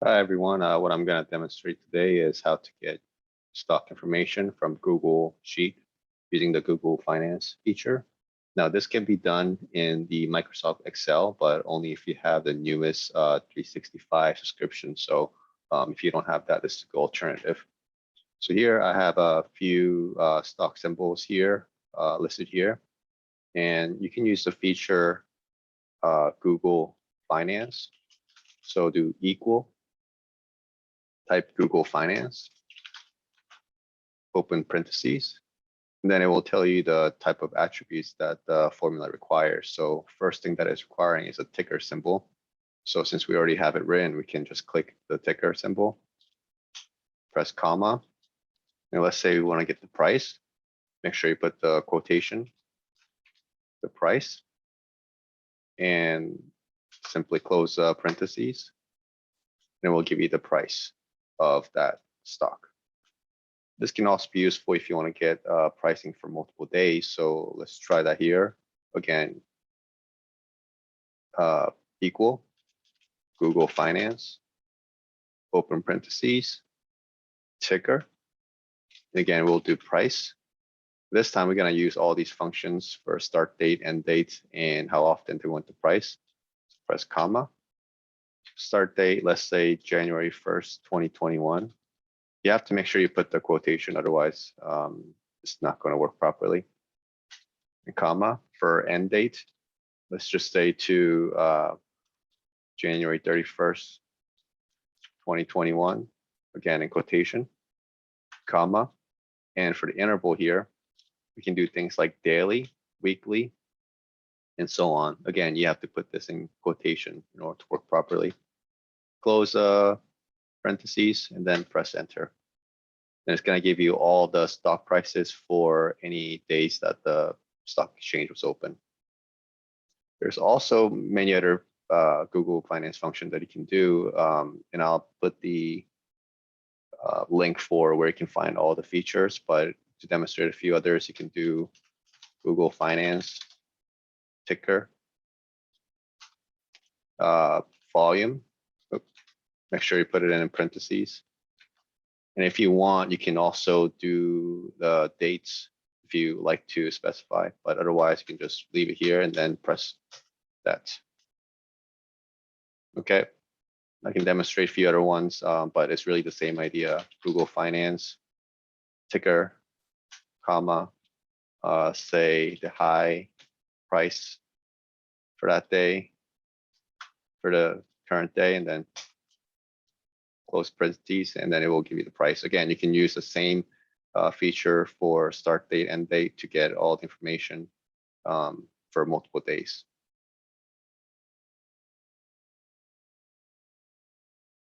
Hi, everyone. What I'm going to demonstrate today is how to get stock information from Google Sheet using the Google Finance feature. Now, this can be done in the Microsoft Excel, but only if you have the newest 365 subscription. So if you don't have that, this is the alternative. So here I have a few stock symbols here listed here, and you can use the feature Google Finance. So do equal, type Google Finance, open parentheses, and then it will tell you the type of attributes that the formula requires. So first thing that is requiring is a ticker symbol. So since we already have it written, we can just click the ticker symbol, press comma, and let's say we want to get the price. Make sure you put the quotation, the price, and simply close parentheses, and it will give you the price of that stock. This can also be useful if you want to get pricing for multiple days. So let's try that here. Again, equal Google Finance, open parentheses, ticker. And again, we'll do price. This time we're going to use all these functions for start date, end date, and how often they want the price. Press comma. Start date, let's say January 1st, 2021. You have to make sure you put the quotation, otherwise it's not going to work properly. And comma for end date, let's just say to January 31st, 2021, again in quotation, comma. And for the interval here, we can do things like daily, weekly, and so on. Again, you have to put this in quotation in order to work properly. Close parentheses and then press enter. And it's going to give you all the stock prices for any days that the stock exchange was open. There's also many other Google Finance functions that you can do, and I'll put the link for where you can find all the features. But to demonstrate a few others, you can do Google Finance, ticker, volume. Make sure you put it in parentheses. And if you want, you can also do the dates if you like to specify, but otherwise you can just leave it here and then press that. Okay, I can demonstrate a few other ones, but it's really the same idea. Google Finance, ticker, comma, say the high price for that day, for the current day, and then close parentheses, and then it will give you the price. Again, you can use the same feature for start date, end date to get all the information for multiple days.